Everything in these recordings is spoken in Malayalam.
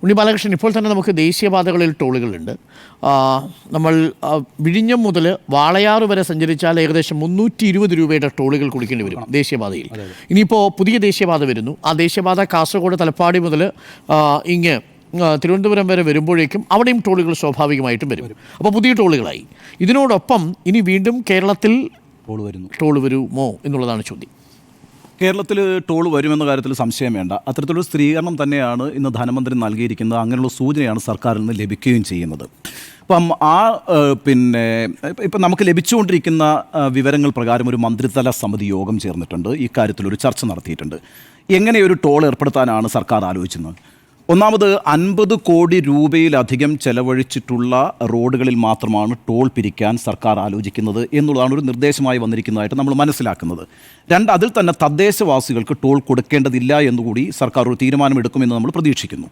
ഉണ്ണി ബാലകൃഷ്ണൻ, ഇപ്പോൾ തന്നെ നമുക്ക് ദേശീയപാതകളിൽ ടോളുകളുണ്ട്. നമ്മൾ വിഴിഞ്ഞം മുതൽ വാളയാറ് വരെ സഞ്ചരിച്ചാൽ ഏകദേശം 320 രൂപയുടെ ടോളുകൾ കൊടുക്കേണ്ടി വരും ദേശീയപാതയിൽ. ഇനിയിപ്പോൾ പുതിയ ദേശീയപാത വരുന്നു. ആ ദേശീയപാത കാസർഗോഡ് തലപ്പാടി മുതൽ ഇങ്ങ് തിരുവനന്തപുരം വരെ വരുമ്പോഴേക്കും അവിടെയും ടോളുകൾ സ്വാഭാവികമായിട്ടും വരും. അപ്പോൾ പുതിയ ടോളുകളായി. ഇതിനോടൊപ്പം ഇനി വീണ്ടും കേരളത്തിൽ ടോൾ വരുമോ എന്നുള്ളതാണ് ചോദ്യം. കേരളത്തിൽ ടോൾ വരുമെന്ന കാര്യത്തിൽ സംശയം വേണ്ട. അത്തരത്തിലൊരു സ്ഥിരീകരണം തന്നെയാണ് ഇന്ന് ധനമന്ത്രി നൽകിയിരിക്കുന്നത്. അങ്ങനെയുള്ള സൂചനയാണ് സർക്കാരിൽ നിന്ന് ലഭിക്കുകയും ചെയ്യുന്നത്. അപ്പം ഇപ്പം നമുക്ക് ലഭിച്ചുകൊണ്ടിരിക്കുന്ന വിവരങ്ങൾ പ്രകാരം ഒരു മന്ത്രിതല സമിതി യോഗം ചേർന്നിട്ടുണ്ട്. ഇക്കാര്യത്തിലൊരു ചർച്ച നടത്തിയിട്ടുണ്ട്. എങ്ങനെയൊരു ടോൾ ഏർപ്പെടുത്താനാണ് സർക്കാർ ആലോചിക്കുന്നത്? ഒന്നാമത് 50 കോടി രൂപയിലധികം ചെലവഴിച്ചിട്ടുള്ള റോഡുകളിൽ മാത്രമാണ് ടോൾ പിരിക്കാൻ സർക്കാർ ആലോചിക്കുന്നത് എന്നുള്ളതാണ് ഒരു നിർദ്ദേശമായി വന്നിരിക്കുന്നതായിട്ട് നമ്മൾ മനസ്സിലാക്കുന്നത്. അതിൽ തന്നെ തദ്ദേശവാസികൾക്ക് ടോൾ കൊടുക്കേണ്ടതില്ല എന്നുകൂടി സർക്കാർ ഒരു തീരുമാനമെടുക്കുമെന്ന് നമ്മൾ പ്രതീക്ഷിക്കുന്നു.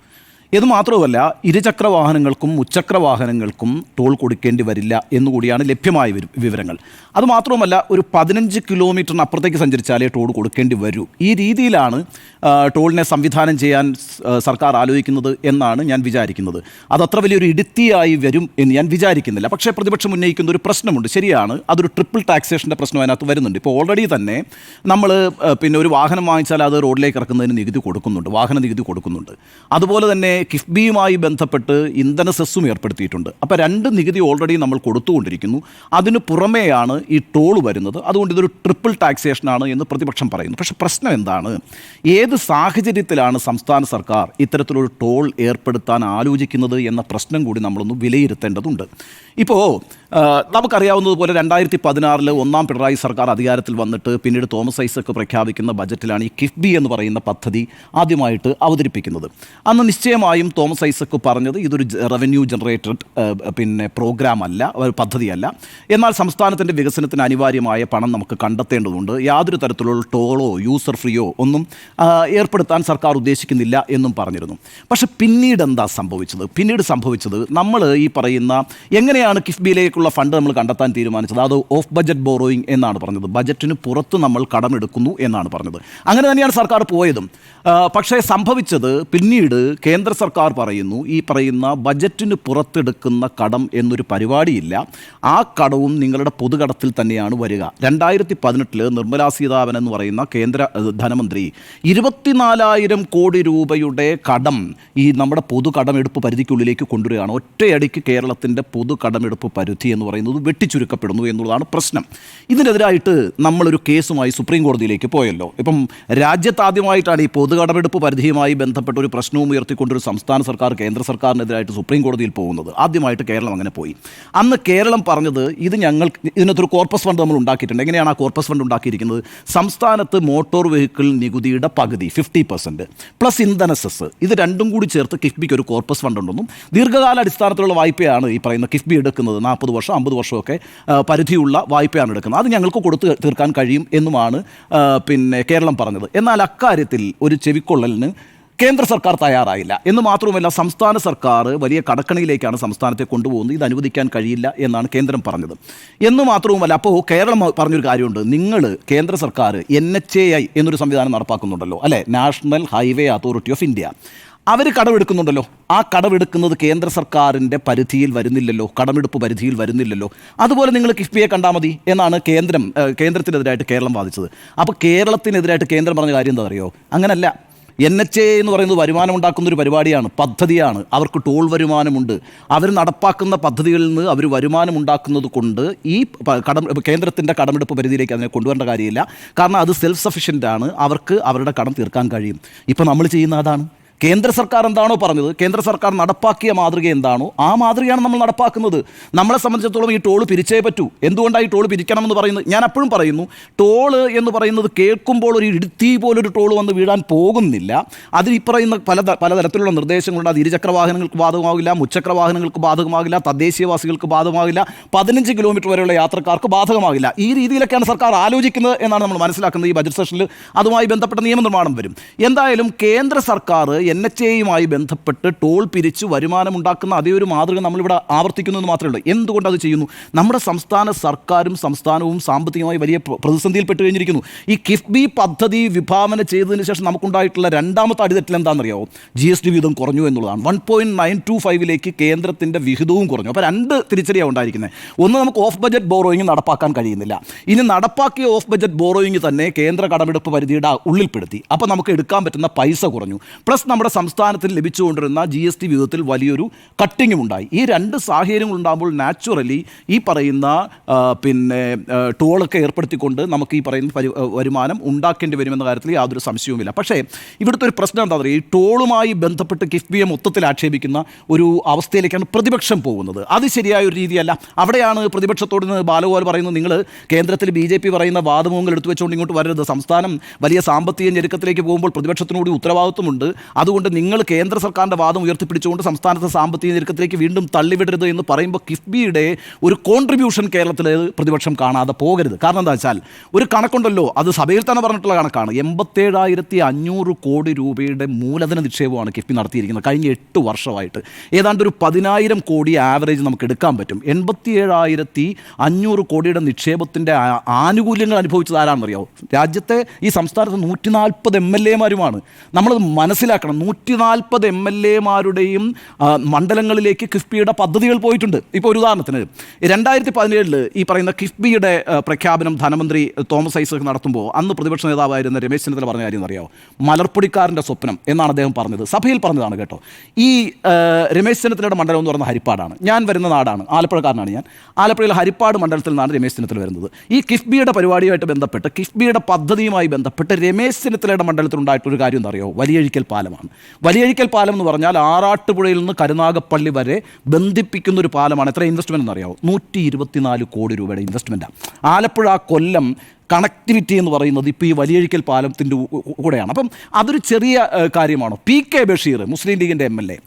ഇത് മാത്രമല്ല, ഇരുചക്ര വാഹനങ്ങൾക്കും മുച്ചക്ര വാഹനങ്ങൾക്കും ടോൾ കൊടുക്കേണ്ടി വരില്ല എന്നുകൂടിയാണ് ലഭ്യമായ വിവരങ്ങൾ. അതുമാത്രമല്ല, ഒരു 15 കിലോമീറ്ററിന് അപ്പുറത്തേക്ക് സഞ്ചരിച്ചാലേ ടോൾ കൊടുക്കേണ്ടി വരൂ. ഈ രീതിയിലാണ് ടോളിനെ സംവിധാനം ചെയ്യാൻ സർക്കാർ ആലോചിക്കുന്നത് എന്നാണ് ഞാൻ വിചാരിക്കുന്നത്. അതത്ര വലിയൊരു ഇടുത്തിയായി വരും എന്ന് ഞാൻ വിചാരിക്കുന്നില്ല. പക്ഷേ പ്രതിപക്ഷം ഉന്നയിക്കുന്ന ഒരു പ്രശ്നമുണ്ട്. ശരിയാണ്, അതൊരു ട്രിപ്പിൾ ടാക്സേഷൻ്റെ പ്രശ്നം അതിനകത്ത് വരുന്നുണ്ട്. ഇപ്പോൾ ഓൾറെഡി തന്നെ നമ്മൾ ഒരു വാഹനം വാങ്ങിച്ചാൽ അത് റോഡിലേക്ക് ഇറക്കുന്നതിന് നികുതി കൊടുക്കുന്നുണ്ട്, വാഹന നികുതി കൊടുക്കുന്നുണ്ട്. അതുപോലെ തന്നെ കിഫ്ബിയുമായി ബന്ധപ്പെട്ട് ഇന്ധന സെസ്സും ഏർപ്പെടുത്തിയിട്ടുണ്ട്. അപ്പോൾ 2 നികുതി ഓൾറെഡി നമ്മൾ കൊടുത്തുകൊണ്ടിരിക്കുന്നു. അതിന് പുറമെയാണ് ഈ ടോൾ വരുന്നത്. അതുകൊണ്ട് ഇതൊരു ട്രിപ്പിൾ ടാക്സേഷനാണ് എന്ന് പ്രതിപക്ഷം പറയുന്നു. പക്ഷേ പ്രശ്നം എന്താണ്? ഏത് സാഹചര്യത്തിലാണ് സംസ്ഥാന സർക്കാർ ഇത്തരത്തിലൊരു ടോൾ ഏർപ്പെടുത്താൻ ആലോചിക്കുന്നത് എന്ന പ്രശ്നം കൂടി നമ്മളൊന്ന് വിലയിരുത്തേണ്ടതുണ്ട്. ഇപ്പോൾ നമുക്കറിയാവുന്നതുപോലെ 2016 ഒന്നാം പിണറായി സർക്കാർ അധികാരത്തിൽ വന്നിട്ട് പിന്നീട് തോമസ് ഐസക് പ്രഖ്യാപിക്കുന്ന ബജറ്റിലാണ് ഈ കിഫ്ബി എന്ന് പറയുന്ന പദ്ധതി ആദ്യമായിട്ട് അവതരിപ്പിക്കുന്നത്. അന്ന് നിശ്ചയമായും തോമസ് ഐസക് പറഞ്ഞത് ഇതൊരു റവന്യൂ ജനറേറ്റഡ് പ്രോഗ്രാം അല്ല, പദ്ധതിയല്ല. എന്നാൽ സംസ്ഥാനത്തിൻ്റെ വികസനത്തിന് അനിവാര്യമായ പണം നമുക്ക് കണ്ടെത്തേണ്ടതുണ്ട്. യാതൊരു തരത്തിലുള്ള ടോളോ യൂസർ ഫ്രീയോ ഒന്നും ഏർപ്പെടുത്താൻ സർക്കാർ ഉദ്ദേശിക്കുന്നില്ല എന്നും പറഞ്ഞിരുന്നു. പക്ഷേ പിന്നീട് എന്താ സംഭവിച്ചത്? സംഭവിച്ചത് നമ്മൾ ഈ പറയുന്ന എങ്ങനെയാണ് കിഫ്ബിയിലേക്കുള്ള ഫണ്ട് നമ്മൾ കണ്ടെത്താൻ തീരുമാനിച്ചത്? അത് ഓഫ് ബജറ്റ് ബോറോയിങ് എന്നാണ് പറഞ്ഞത്. ബജറ്റിന് പുറത്ത് നമ്മൾ കടമെടുക്കുന്നു എന്നാണ് പറഞ്ഞത്. അങ്ങനെ തന്നെയാണ് സർക്കാർ പോയതും. പക്ഷേ സംഭവിച്ചത് പിന്നീട് കേന്ദ്ര സർക്കാർ പറയുന്നു ഈ പറയുന്ന ബജറ്റിന് പുറത്തെടുക്കുന്ന കടം എന്നൊരു പരിപാടിയില്ല, ആ കടവും നിങ്ങളുടെ പൊതുകടത്തിൽ തന്നെയാണ് വരിക. 2018 നിർമ്മലാ സീതാരാമൻ എന്ന് പറയുന്ന കേന്ദ്ര ധനമന്ത്രി 24,000 കോടി രൂപയുടെ കടം ഈ നമ്മുടെ പൊതു കടമെടുപ്പ് പരിധിക്കുള്ളിലേക്ക് കൊണ്ടുവരികയാണ്. ഒറ്റയടിക്ക് കേരളത്തിൻ്റെ പൊതു കടമെടുപ്പ് പരിധി എന്ന് പറയുന്നത് വെട്ടിച്ചുരുക്കപ്പെടുന്നു എന്നുള്ളതാണ് പ്രശ്നം. ഇതിനെതിരായിട്ട് നമ്മളൊരു കേസുമായി സുപ്രീം കോടതിയിലേക്ക് പോയല്ലോ. ഇപ്പം രാജ്യത്താദ്യമായിട്ടാണ് ഈ പൊതു കടമെടുപ്പ് പരിധിയുമായി ബന്ധപ്പെട്ട ഒരു പ്രശ്നവും ഉയർത്തിക്കൊണ്ടൊരു സംസ്ഥാന സർക്കാർ കേന്ദ്ര സർക്കാരിനെതിരായിട്ട് സുപ്രീം കോടതിയിൽ പോകുന്നത്. ആദ്യമായിട്ട് കേരളം അങ്ങനെ പോയി. അന്ന് കേരളം പറഞ്ഞത് ഇതിനകത്തൊരു കോർപ്പസ് ഫണ്ട് നമ്മൾ ഉണ്ടാക്കിയിട്ടുണ്ട്. എങ്ങനെയാണ് ആ കോർപ്പസ് ഫണ്ട് ഉണ്ടാക്കിയിരിക്കുന്നത്? സംസ്ഥാനത്ത് മോട്ടോർ വെഹിക്കിൾ നികുതിയുടെ പകുതി 50% പ്ലസ് ഇന്ധന സെസ്, ഇത് രണ്ടും കൂടി ചേർത്ത് കിഫ്ബിക്ക് ഒരു കോർപ്പസ് ഫണ്ട് ഉണ്ടെന്നും ദീർഘകാല അടിസ്ഥാനത്തിലുള്ള വായ്പയാണ് ഈ പറയുന്ന കിഫ്ബി എടുക്കുന്നത്. 40 വർഷം 50 വർഷമൊക്കെ പരിധിയുള്ള വായ്പയാണ് എടുക്കുന്നത്. അത് ഞങ്ങൾക്ക് കൊടുത്തു തീർക്കാൻ കഴിയും എന്നുമാണ് കേരളം പറഞ്ഞത്. എന്നാൽ അക്കാര്യത്തിൽ ഒരു ചെവിക്കൊള്ളലിന് കേന്ദ്ര സർക്കാർ തയ്യാറായില്ല. എന്ന് മാത്രവുമല്ല, സംസ്ഥാന സർക്കാർ വലിയ കടക്കണിയിലേക്കാണ് സംസ്ഥാനത്തെ കൊണ്ടുപോകുന്നത്. ഇത് അനുവദിക്കാൻ കഴിയില്ല എന്നാണ് കേന്ദ്രം പറഞ്ഞത്. എന്ന് മാത്രവുമല്ല, അപ്പോൾ കേരളം പറഞ്ഞൊരു കാര്യമുണ്ട്. നിങ്ങൾ കേന്ദ്ര സർക്കാർ NHAI എന്നൊരു സംവിധാനം നടപ്പാക്കുന്നുണ്ടല്ലോ, അല്ലേ? National Highway Authority of India. അവർ കടമെടുക്കുന്നുണ്ടല്ലോ. ആ കടമെടുക്കുന്നത് കേന്ദ്ര സർക്കാരിൻ്റെ പരിധിയിൽ വരുന്നില്ലല്ലോ, കടമെടുപ്പ് പരിധിയിൽ വരുന്നില്ലല്ലോ. അതുപോലെ നിങ്ങൾ കിഫ്ബിയെ കണ്ടാൽ മതി എന്നാണ് കേന്ദ്രത്തിനെതിരായിട്ട് കേരളം വാദിച്ചത്. അപ്പോൾ കേരളത്തിനെതിരായിട്ട് കേന്ദ്രം പറഞ്ഞ കാര്യം എന്താ അറിയോ? അങ്ങനല്ല. NHAI എന്ന് പറയുന്നത് വരുമാനം ഉണ്ടാക്കുന്നൊരു പരിപാടിയാണ്, പദ്ധതിയാണ്. അവർക്ക് ടോൾ വരുമാനമുണ്ട്. അവർ നടപ്പാക്കുന്ന പദ്ധതികളിൽ നിന്ന് അവർ വരുമാനം ഉണ്ടാക്കുന്നത് കൊണ്ട് ഈ കേന്ദ്രത്തിൻ്റെ കടമെടുപ്പ് പരിധിയിലേക്ക് അതിനെ കൊണ്ടുവരേണ്ട കാര്യമില്ല. കാരണം അത് സെൽഫ് സഫിഷ്യൻ്റ് ആണ്. അവർക്ക് അവരുടെ കടം തീർക്കാൻ കഴിയും. ഇപ്പോൾ നമ്മൾ ചെയ്യുന്ന അതാണ്. കേന്ദ്ര സർക്കാർ എന്താണോ പറഞ്ഞത്, കേന്ദ്ര സർക്കാർ നടപ്പാക്കിയ മാതൃക എന്താണോ ആ മാതൃകയാണ് നമ്മൾ നടപ്പാക്കുന്നത്. നമ്മളെ സംബന്ധിച്ചിടത്തോളം ഈ ടോൾ പിരിച്ചേ പറ്റൂ. എന്തുകൊണ്ടാണ് ഈ ടോൾ പിരിക്കണമെന്ന് പറയുന്നത്? ഞാൻ അപ്പോഴും പറയുന്നു, ടോള് എന്ന് പറയുന്നത് കേൾക്കുമ്പോൾ ഒരു ഇടുത്തി പോലൊരു ടോൾ വന്ന് വീഴാൻ പോകുന്നില്ല. അതിൽ ഈ പറയുന്ന പലതരത്തിലുള്ള നിർദ്ദേശങ്ങളുണ്ട്. അത് ഇരുചക്ര വാഹനങ്ങൾക്ക് ബാധകമാകില്ല, മുച്ചക്ര വാഹനങ്ങൾക്ക് ബാധകമാകില്ല, തദ്ദേശീയവാസികൾക്ക് ബാധകമാകില്ല, 15 കിലോമീറ്റർ വരെയുള്ള യാത്രക്കാർക്ക് ബാധകമാകില്ല. ഈ രീതിയിലൊക്കെയാണ് സർക്കാർ ആലോചിക്കുന്നത് എന്നാണ് നമ്മൾ മനസ്സിലാക്കുന്നത്. ഈ ബജറ്റ് സെഷനിൽ അതുമായി ബന്ധപ്പെട്ട നിയമനിർമ്മാണം വരും. എന്തായാലും കേന്ദ്ര സർക്കാർ NHAയുമായി ബന്ധപ്പെട്ട് ടോൾ പിരിച്ച് വരുമാനമുണ്ടാക്കുന്ന അതേ ഒരു മാതൃക നമ്മളിവിടെ ആവർത്തിക്കുന്നു എന്ന് മാത്രമേ ഉള്ളൂ. എന്തുകൊണ്ട് അത് ചെയ്യുന്നു? നമ്മുടെ സംസ്ഥാന സർക്കാരും സംസ്ഥാനവും സാമ്പത്തികമായി വലിയ പ്രതിസന്ധിയിൽപ്പെട്ട് കഴിഞ്ഞിരിക്കുന്നു. ഈ കിഫ്ബി പദ്ധതി വിഭാവന ചെയ്തതിന് ശേഷം നമുക്കുണ്ടായിട്ടുള്ള രണ്ടാമത്തെ അടിതെറ്റിൽ എന്താണെന്നറിയാമോ? GST വിഹിതം കുറഞ്ഞു എന്നുള്ളതാണ്. 1.925 കേന്ദ്രത്തിൻ്റെ വിഹിതവും കുറഞ്ഞു. അപ്പോൾ രണ്ട് തിരിച്ചടിയാണ് ഉണ്ടായിരിക്കുന്നത്. ഒന്ന്, നമുക്ക് ഓഫ് ബജറ്റ് ബോറോയിങ് നടപ്പാക്കാൻ കഴിയുന്നില്ല. ഇനി നടപ്പാക്കിയ ഓഫ് ബജറ്റ് ബോറോയിങ് തന്നെ കേന്ദ്ര കടമെടുപ്പ് പരിധിയുടെ ഉള്ളിൽപ്പെടുത്തി. അപ്പോൾ നമുക്ക് എടുക്കാൻ പറ്റുന്ന പൈസ കുറഞ്ഞു. പ്ലസ് നമ്മുടെ സംസ്ഥാനത്തിൽ ലഭിച്ചുകൊണ്ടിരുന്ന GST വിഹിതത്തിൽ വലിയൊരു കട്ടിങ്ങും ഉണ്ടായി. ഈ രണ്ട് സാഹചര്യങ്ങളുണ്ടാകുമ്പോൾ നാച്ചുറലി ഈ പറയുന്ന ടോളൊക്കെ ഏർപ്പെടുത്തിക്കൊണ്ട് നമുക്ക് ഈ പറയുന്ന വരുമാനം ഉണ്ടാക്കേണ്ടി വരുമെന്ന കാര്യത്തിൽ യാതൊരു സംശയവുമില്ല. പക്ഷേ ഇവിടുത്തെ ഒരു പ്രശ്നം എന്താ പറയുക, ഈ ടോളുമായി ബന്ധപ്പെട്ട് കിഫ്ബിയെ മൊത്തത്തിൽ ആക്ഷേപിക്കുന്ന ഒരു അവസ്ഥയിലേക്കാണ് പ്രതിപക്ഷം പോകുന്നത്. അത് ശരിയായ ഒരു രീതിയല്ല. അവിടെയാണ് പ്രതിപക്ഷത്തോട് ബാലഗോപാൽ പറയുന്നത്, നിങ്ങൾ കേന്ദ്രത്തിൽ BJP പറയുന്ന വാദമുഖങ്ങൾ എടുത്തു വെച്ചുകൊണ്ട് ഇങ്ങോട്ട് വരരുത്. സംസ്ഥാനം വലിയ സാമ്പത്തിക ഞെരുക്കത്തിലേക്ക് പോകുമ്പോൾ പ്രതിപക്ഷത്തിനോട് ഉത്തരവാദിത്വമുണ്ട്. അതുകൊണ്ട് നിങ്ങൾ കേന്ദ്ര സർക്കാരിൻ്റെ വാദം ഉയർത്തിപ്പിടിച്ചുകൊണ്ട് സംസ്ഥാനത്തെ സാമ്പത്തിക ഞെരുക്കത്തിലേക്ക് വീണ്ടും തള്ളിവിടരുത് എന്ന് പറയുമ്പോൾ കിഫ്ബിയുടെ ഒരു കോൺട്രിബ്യൂഷൻ കേരളത്തിൽ പ്രതിപക്ഷം കാണാതെ പോകരുത്. കാരണം എന്താ വെച്ചാൽ ഒരു കണക്കുണ്ടല്ലോ, അത് സഭയിൽ തന്നെ പറഞ്ഞിട്ടുള്ള കണക്കാണ്. 87,500 കോടി രൂപയുടെ മൂലധന നിക്ഷേപമാണ് കിഫ്ബി നടത്തിയിരിക്കുന്നത് കഴിഞ്ഞ 8 വർഷമായിട്ട്. ഏതാണ്ട് ഒരു 10,000 കോടി ആവറേജ് നമുക്ക് എടുക്കാൻ പറ്റും. 87,500 കോടിയുടെ നിക്ഷേപത്തിൻ്റെ ആനുകൂല്യങ്ങൾ അനുഭവിച്ചത് ആരാണെന്നറിയാമോ? രാജ്യത്തെ ഈ സംസ്ഥാനത്ത് 140 MLAമാരുമാണ്. നമ്മളത് മനസ്സിലാക്കണം. 140 MLAമാരുടെയും മണ്ഡലങ്ങളിലേക്ക് കിഫ്ബിയുടെ പദ്ധതികൾ പോയിട്ടുണ്ട്. ഇപ്പോൾ ഒരു ഉദാഹരണത്തിന് 2017 ഈ പറയുന്ന കിഫ്ബിയുടെ പ്രഖ്യാപനം ധനമന്ത്രി തോമസ് ഐസക് നടത്തുമ്പോൾ അന്ന് പ്രതിപക്ഷ നേതാവായിരുന്ന രമേശ് ചെന്നിത്തല പറഞ്ഞ കാര്യം അറിയാമോ? മലർപ്പൊടിക്കാരൻ്റെ സ്വപ്നം എന്നാണ് അദ്ദേഹം പറഞ്ഞത്. സഭയിൽ പറഞ്ഞതാണ് കേട്ടോ. ഈ രമേശ് ചെന്നിത്തലയുടെ മണ്ഡലം എന്ന് പറയുന്ന ഹരിപ്പാടാണ്. ഞാൻ വരുന്ന നാടാണ്, ആലപ്പുഴക്കാരനാണ് ഞാൻ. ആലപ്പുഴയിലെ ഹരിപ്പാട് മണ്ഡലത്തിൽ നിന്നാണ് രമേശ് ചെന്നിത്തല വരുന്നത്. ഈ കിഫ്ബിയുടെ പരിപാടിയുമായിട്ട് ബന്ധപ്പെട്ട്, കിഫ്ബിയുടെ പദ്ധതിയുമായി ബന്ധപ്പെട്ട് രമേശ് ചെന്നിത്തലയുടെ മണ്ഡലത്തിലുണ്ടായിട്ടൊരു കാര്യം എന്താ അറിയോ? വലിയഴിക്കൽ പാലമാണ്. വലിയഴിക്കൽ പാലം എന്ന് പറഞ്ഞാൽ ആറാട്ടുപുഴയിൽ നിന്ന് കരുനാഗപ്പള്ളി വരെ ബന്ധിപ്പിക്കുന്ന ഒരു പാലമാണ്. എത്ര ഇൻവെസ്റ്റ്മെൻറ്റ് എന്നറിയാമോ? 124 കോടി രൂപയുടെ ഇൻവെസ്റ്റ്മെൻറ്റാണ്. ആലപ്പുഴ കൊല്ലം കണക്ടിവിറ്റി എന്ന് പറയുന്നത് ഇപ്പോൾ ഈ വലിയഴിക്കൽ പാലത്തിൻ്റെ കൂടെയാണ്. അപ്പം അതൊരു ചെറിയ കാര്യമാണോ? PK ബഷീർ, മുസ്ലിം ലീഗിൻ്റെ MLA,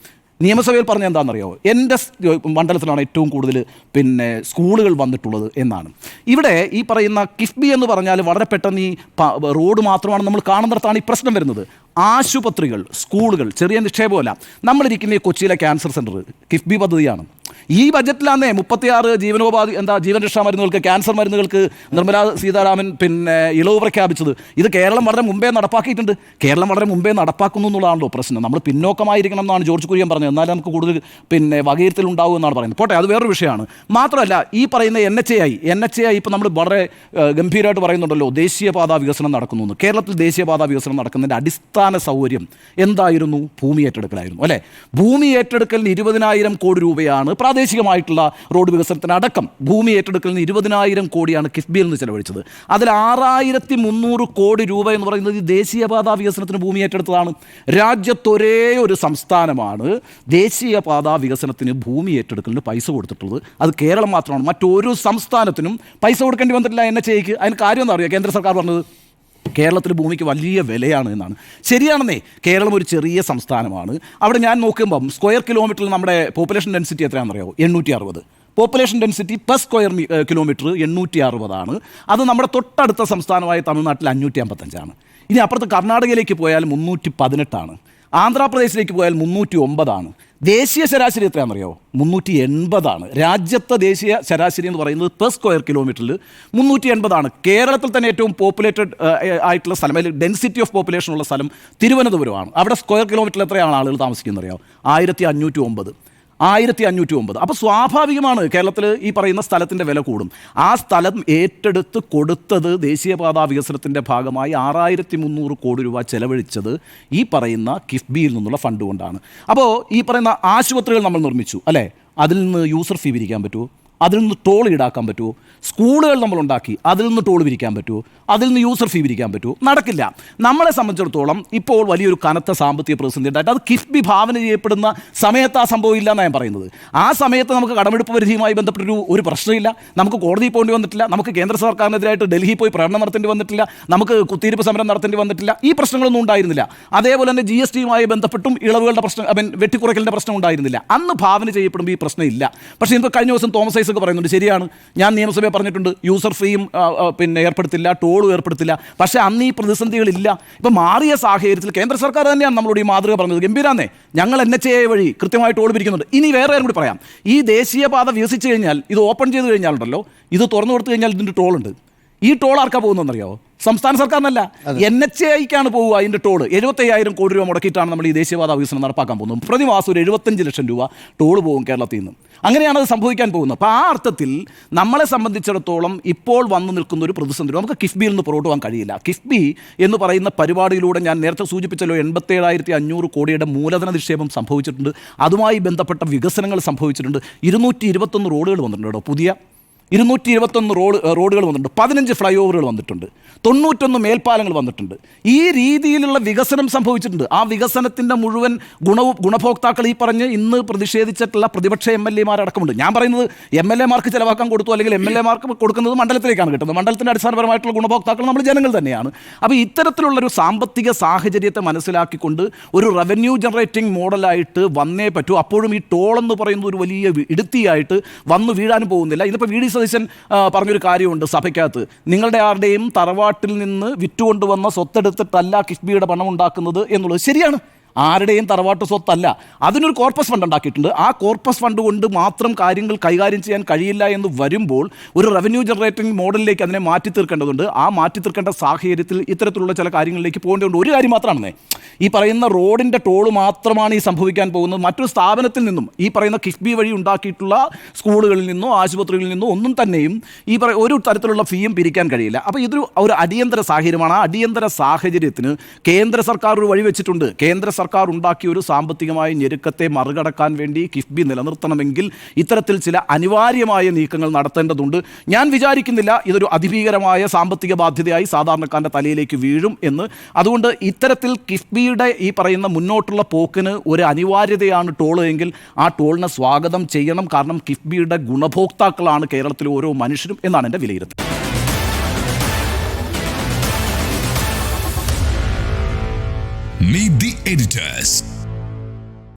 നിയമസഭയിൽ പറഞ്ഞ എന്താണെന്നറിയോ? എൻ്റെ മണ്ഡലത്തിലാണ് ഏറ്റവും കൂടുതൽ സ്കൂളുകൾ വന്നിട്ടുള്ളത് എന്നാണ്. ഇവിടെ ഈ പറയുന്ന കിഫ്ബി എന്ന് പറഞ്ഞാൽ വളരെ പെട്ടെന്ന് ഈ റോഡ് മാത്രമാണ് നമ്മൾ കാണുന്നിടത്താണ് ഈ പ്രശ്നം വരുന്നത്. ആശുപത്രികൾ, സ്കൂളുകൾ ചെറിയ നിക്ഷേപമല്ല. നമ്മളിരിക്കുന്ന ഈ കൊച്ചിയിലെ ക്യാൻസർ സെൻറ്റർ കിഫ്ബി പദ്ധതിയാണ്. ഈ ബജറ്റിലാന്നേ 36 ജീവൻ രക്ഷാ മരുന്നുകൾക്ക്, ക്യാൻസർ മരുന്നുകൾക്ക് നിർമ്മലാ സീതാരാമൻ ഇളവ് പ്രഖ്യാപിച്ചത്. ഇത് കേരളം വളരെ മുമ്പേ നടപ്പാക്കിയിട്ടുണ്ട്. കേരളം വളരെ മുമ്പേ നടപ്പാക്കുന്നു എന്നുള്ളതാണല്ലോ പ്രശ്നം. നമ്മൾ പിന്നോക്കമായിരിക്കണം എന്നാണ് ജോർജ് കുര്യൻ പറഞ്ഞത്. എന്നാലും നമുക്ക് കൂടുതൽ വകയിരുത്തൽ ഉണ്ടാവും എന്നാണ് പറയുന്നത്. പോട്ടെ, അത് വേറൊരു വിഷയമാണ്. മാത്രമല്ല ഈ പറയുന്ന NHAI ഇപ്പോൾ നമ്മൾ വളരെ ഗംഭീരമായിട്ട് പറയുന്നുണ്ടല്ലോ, ദേശീയപാതാ വികസനം നടക്കുന്നു എന്ന്. കേരളത്തിൽ ദേശീയപാതാ വികസനം നടക്കുന്നതിൻ്റെ അടിസ്ഥാന സൗകര്യം എന്തായിരുന്നു? ഭൂമി ഏറ്റെടുക്കലായിരുന്നു, അല്ലേ? ഭൂമി ഏറ്റെടുക്കലിന് 20,000 കോടി രൂപയാണ് പ്രാദേശികമായിട്ടുള്ള റോഡ് വികസനത്തിനടക്കം. ഭൂമി ഏറ്റെടുക്കലിന് 20,000 കോടിയാണ് കിഫ്ബിയിൽ നിന്ന് ചെലവഴിച്ചത്. അതിൽ 6,300 കോടി രൂപ എന്ന് പറയുന്നത് ഈ ദേശീയപാതാ വികസനത്തിന് ഭൂമി ഏറ്റെടുത്തതാണ്. രാജ്യത്തൊരേ ഒരു സംസ്ഥാനമാണ് ദേശീയപാതാ വികസനത്തിന് ഭൂമി ഏറ്റെടുക്കലിന് പൈസ കൊടുത്തിട്ടുള്ളത്. അത് കേരളം മാത്രമാണ്. മറ്റൊരു സംസ്ഥാനത്തിനും പൈസ കൊടുക്കേണ്ടി വന്നിട്ടില്ല NHAയ്ക്ക്. അതിന് കാര്യം എന്താ പറയുക? കേന്ദ്ര സർക്കാർ പറഞ്ഞത് കേരളത്തിൽ ഭൂമിക്ക് വലിയ വിലയാണ് എന്നാണ്. ശരിയാണെന്നേ, കേരളം ഒരു ചെറിയ സംസ്ഥാനമാണ്. അവിടെ ഞാൻ നോക്കുമ്പം സ്ക്വയർ കിലോമീറ്ററിൽ നമ്മുടെ പോപ്പുലേഷൻ ഡെൻസിറ്റി എത്രയാണെന്നറിയാമോ? 860. Population density per square kilometre 860 അത് നമ്മുടെ തൊട്ടടുത്ത സംസ്ഥാനമായ തമിഴ്നാട്ടിൽ 555. ഇനി അപ്പുറത്ത് കർണാടകയിലേക്ക് പോയാൽ 318. ആന്ധ്രാപ്രദേശിലേക്ക് പോയാൽ 309. ദേശീയ ശരാശരി എത്രയാണെന്നറിയോ? 380. രാജ്യത്തെ ദേശീയ ശരാശരി എന്ന് പറയുന്നത് പെർ സ്ക്വയർ കിലോമീറ്ററിൽ 380. കേരളത്തിൽ തന്നെ ഏറ്റവും പോപ്പുലേറ്റഡ് ആയിട്ടുള്ള സ്ഥലം, അതിൽ ഡെൻസിറ്റി ഓഫ് പോപ്പുലേഷൻ ഉള്ള സ്ഥലം തിരുവനന്തപുരമാണ്. അവിടെ സ്ക്വയർ കിലോമീറ്ററിൽ എത്രയാണ് ആളുകൾ താമസിക്കുന്നത് അറിയാമോ? 1509. 1509. അപ്പോൾ സ്വാഭാവികമാണ് കേരളത്തിൽ ഈ പറയുന്ന സ്ഥലത്തിൻ്റെ വില കൂടും. ആ സ്ഥലം ഏറ്റെടുത്ത് കൊടുത്തത് ദേശീയപാതാ വികസനത്തിൻ്റെ ഭാഗമായി 6,300 കോടി രൂപ ചെലവഴിച്ചത് ഈ പറയുന്ന കിഫ്ബിയിൽ നിന്നുള്ള ഫണ്ട് കൊണ്ടാണ്. അപ്പോൾ ഈ പറയുന്ന ആശുപത്രികൾ നമ്മൾ നിർമ്മിച്ചു, അല്ലേ? അതിൽ നിന്ന് യൂസർ ഫീ പിരിക്കാൻ പറ്റുമോ? അതിൽ നിന്ന് ടോൾ ഈടാക്കാൻ പറ്റുമോ? സ്കൂളുകൾ നമ്മളുണ്ടാക്കി, അതിൽ നിന്ന് ടോൾ പിരിക്കാൻ പറ്റുമോ? അതിൽ നിന്ന് യൂസർ ഫീ പിരിക്കാൻ പറ്റുമോ? നടക്കില്ല. നമ്മളെ സംബന്ധിച്ചിടത്തോളം ഇപ്പോൾ വലിയൊരു കനത്ത സാമ്പത്തിക പ്രതിസന്ധി ഉണ്ടായിട്ട് അത് കിഫ്ബി ഭാവന ചെയ്യപ്പെടുന്ന സമയത്ത് ആ സംഭവം ഇല്ല എന്നാണ് ഞാൻ പറയുന്നത്. ആ സമയത്ത് നമുക്ക് കടമെടുപ്പ് പരിധിയുമായി ബന്ധപ്പെട്ടൊരു പ്രശ്നമില്ല. നമുക്ക് കോടതിയിൽ പോകേണ്ടി വന്നിട്ടില്ല. നമുക്ക് കേന്ദ്ര സർക്കാരിനെതിരായിട്ട് ഡൽഹിയിൽ പോയി പ്രകടനം നടത്തേണ്ടി വന്നിട്ടില്ല. നമുക്ക് കുത്തിയിരിപ്പ് സമരം നടത്തേണ്ടി വന്നിട്ടില്ല. ഈ പ്രശ്നങ്ങളൊന്നും ഉണ്ടായിരുന്നില്ല. അതേപോലെ തന്നെ GSTയുമായി ബന്ധപ്പെട്ടും ഇളവുകളുടെ പ്രശ്നം, വെട്ടിക്കുറയ്ക്കലിൻ്റെ പ്രശ്നം ഉണ്ടായിരുന്നില്ല. അന്ന് ഭാവന ചെയ്യപ്പെടുമ്പോൾ ഈ പ്രശ്നം ഇല്ല. പക്ഷേ ഇപ്പോൾ കഴിഞ്ഞ ദിവസം തോമസ് ഐസക് പറയുന്നുണ്ട്, ശരിയാണ്, ഞാൻ നിയമസഭയെ പറഞ്ഞിട്ടുണ്ട്, യൂസർ ഫീയും പിന്നെ ഏർപ്പെടുത്തില്ല, ടോളും ഏർപ്പെടുത്തില്ല. പക്ഷേ അന്ന് ഈ പ്രതിസന്ധികളില്ല. ഇപ്പം മാറിയ സാഹചര്യത്തിൽ കേന്ദ്ര സർക്കാർ തന്നെയാണ് നമ്മളോട് ഈ മാതൃക പറഞ്ഞത്. ഗംഭീരാന്നേ, ഞങ്ങൾ NHAI വഴി കൃത്യമായി ടോൾ പിരിക്കുന്നുണ്ട്. ഇനി വേറെ കാര്യം കൂടി പറയാം. ഈ ദേശീയപാത വികസിച്ച് കഴിഞ്ഞാൽ, ഇത് ഓപ്പൺ ചെയ്ത് കഴിഞ്ഞാലുണ്ടല്ലോ, ഇത് തുറന്നു കൊടുത്തു കഴിഞ്ഞാൽ ഇതിൻ്റെ ടോളുണ്ട്. ഈ ടോൾ ആർക്കാ പോകുന്നതെന്നറിയാമോ? സംസ്ഥാന സർക്കാരിനല്ല, NHAIക്കാണ് പോവുക. അതിൻ്റെ ടോള് 75,000 കോടി രൂപ മുടക്കിയിട്ടാണ് നമ്മൾ ഈ ദേശീയപാത വികസനം നടപ്പാക്കാൻ പോകുന്നത്. പ്രതിമാസം ഒരു 75 ലക്ഷം രൂപ ടോൾ പോകും കേരളത്തിൽ നിന്ന്. അങ്ങനെയാണ് അത് സംഭവിക്കാൻ പോകുന്നത്. അപ്പോൾ ആ അർത്ഥത്തിൽ നമ്മളെ സംബന്ധിച്ചിടത്തോളം ഇപ്പോൾ വന്നു നിൽക്കുന്ന ഒരു പ്രതിസന്ധി, നമുക്ക് കിഫ്ബിയിൽ നിന്ന് പുറകോട്ട് പോകാൻ കഴിയില്ല. കിഫ്ബി എന്ന് പറയുന്ന പരിപാടിയിലൂടെ ഞാൻ നേരത്തെ സൂചിപ്പിച്ചല്ലോ, 87,500 കോടിയുടെ മൂലധന നിക്ഷേപം സംഭവിച്ചിട്ടുണ്ട്. അതുമായി ബന്ധപ്പെട്ട വികസനങ്ങൾ സംഭവിച്ചിട്ടുണ്ട്. 221 റോഡുകൾ വന്നിട്ടുണ്ട് കേട്ടോ, പുതിയ 221 റോഡുകൾ വന്നിട്ടുണ്ട്. 15 ഫ്ലൈ ഓവറുകൾ വന്നിട്ടുണ്ട്. 91 മേൽപ്പാലങ്ങൾ വന്നിട്ടുണ്ട്. ഈ രീതിയിലുള്ള വികസനം സംഭവിച്ചിട്ടുണ്ട്. ആ വികസനത്തിൻ്റെ മുഴുവൻ ഗുണഭോക്താക്കൾ ഈ പറഞ്ഞ് ഇന്ന് പ്രതിഷേധിച്ചിട്ടുള്ള പ്രതിപക്ഷ MLA അടക്കമുണ്ട്. ഞാൻ പറയുന്നത് MLA ചിലവാക്കാൻ കൊടുത്തു, അല്ലെങ്കിൽ MLA കൊടുക്കുന്നത് മണ്ഡലത്തിലേക്കാണ് കിട്ടുന്നത്. മണ്ഡലത്തിൻ്റെ അടിസ്ഥാനപരമായിട്ടുള്ള ഗുണഭോക്താക്കൾ നമ്മൾ ജനങ്ങൾ തന്നെയാണ്. അപ്പോൾ ഇത്തരത്തിലുള്ളൊരു സാമ്പത്തിക സാഹചര്യത്തെ മനസ്സിലാക്കിക്കൊണ്ട് ഒരു റവന്യൂ ജനറേറ്റിംഗ് മോഡലായിട്ട് വന്നേ പറ്റൂ. അപ്പോഴും ഈ ടോൾ എന്ന് പറയുന്നത് ഒരു വലിയ ഇടുത്തിയായിട്ട് വന്നു വീഴാനും പോകുന്നില്ല. ഇതിപ്പോൾ VD സതീശൻ പറഞ്ഞൊരു കാര്യമുണ്ട് സഭയ്ക്കകത്ത്, നിങ്ങളുടെ ആരുടെയും തറവാട്ടിൽ നിന്ന് വിറ്റുകൊണ്ടുവന്ന സ്വത്തെടുത്തിട്ടല്ല കിഫ്ബിയുടെ പണം ഉണ്ടാക്കുന്നത് എന്നുള്ളത് ശരിയാണ്. ആരുടെയും തറവാട്ട് സ്വത്തല്ല. അതിനൊരു കോർപ്പസ് ഫണ്ട് ഉണ്ടാക്കിയിട്ടുണ്ട്. ആ കോർപ്പസ് ഫണ്ട് കൊണ്ട് മാത്രം കാര്യങ്ങൾ കൈകാര്യം ചെയ്യാൻ കഴിയില്ല എന്ന് വരുമ്പോൾ ഒരു റവന്യൂ ജനറേറ്റിംഗ് മോഡലിലേക്ക് അതിനെ മാറ്റി തീർക്കേണ്ടതുണ്ട്. ആ മാറ്റി തീർക്കേണ്ട സാഹചര്യത്തിൽ ഇത്തരത്തിലുള്ള ചില കാര്യങ്ങളിലേക്ക് പോകേണ്ടതുണ്ട്. ഒരു കാര്യം മാത്രമാണെന്നേ, ഈ പറയുന്ന റോഡിൻ്റെ ടോള് മാത്രമാണ് ഈ സംഭവിക്കാൻ പോകുന്നത്. മറ്റൊരു സ്ഥാപനത്തിൽ നിന്നും, ഈ പറയുന്ന കിഫ്ബി വഴി ഉണ്ടാക്കിയിട്ടുള്ള സ്കൂളുകളിൽ നിന്നോ ആശുപത്രികളിൽ നിന്നോ ഒന്നും തന്നെയും ഒരു തരത്തിലുള്ള ഫീയും പിരിക്കാൻ കഴിയില്ല. അപ്പോൾ ഇതൊരു അടിയന്തര സാഹചര്യമാണ്. ആ അടിയന്തര സാഹചര്യത്തിന് കേന്ദ്ര സർക്കാർ ഒരു വഴി വെച്ചിട്ടുണ്ട്. കേന്ദ്ര സർക്കാർ ഉണ്ടാക്കിയ ഒരു സാമ്പത്തികമായ ഞെരുക്കത്തെ മറികടക്കാൻ വേണ്ടി കിഫ്ബി നിലനിർത്തണമെങ്കിൽ ഇത്തരത്തിൽ ചില അനിവാര്യമായ നീക്കങ്ങൾ നടത്തേണ്ടതുണ്ട്. ഞാൻ വിചാരിക്കുന്നില്ല ഇതൊരു അതിഭീകരമായ സാമ്പത്തിക ബാധ്യതയായി സാധാരണക്കാരൻ്റെ തലയിലേക്ക് വീഴും എന്ന്. അതുകൊണ്ട് ഇത്തരത്തിൽ കിഫ്ബിയുടെ ഈ പറയുന്ന മുന്നോട്ടുള്ള പോക്കിന് ഒരു അനിവാര്യതയാണ് ടോൾ എങ്കിൽ ആ ടോളിനെ സ്വാഗതം ചെയ്യണം. കാരണം കിഫ്ബിയുടെ ഗുണഭോക്താക്കളാണ് കേരളത്തിലെ ഓരോ മനുഷ്യരും എന്നാണ് എൻ്റെ വിലയിരുത്തൽ. Meet the editors.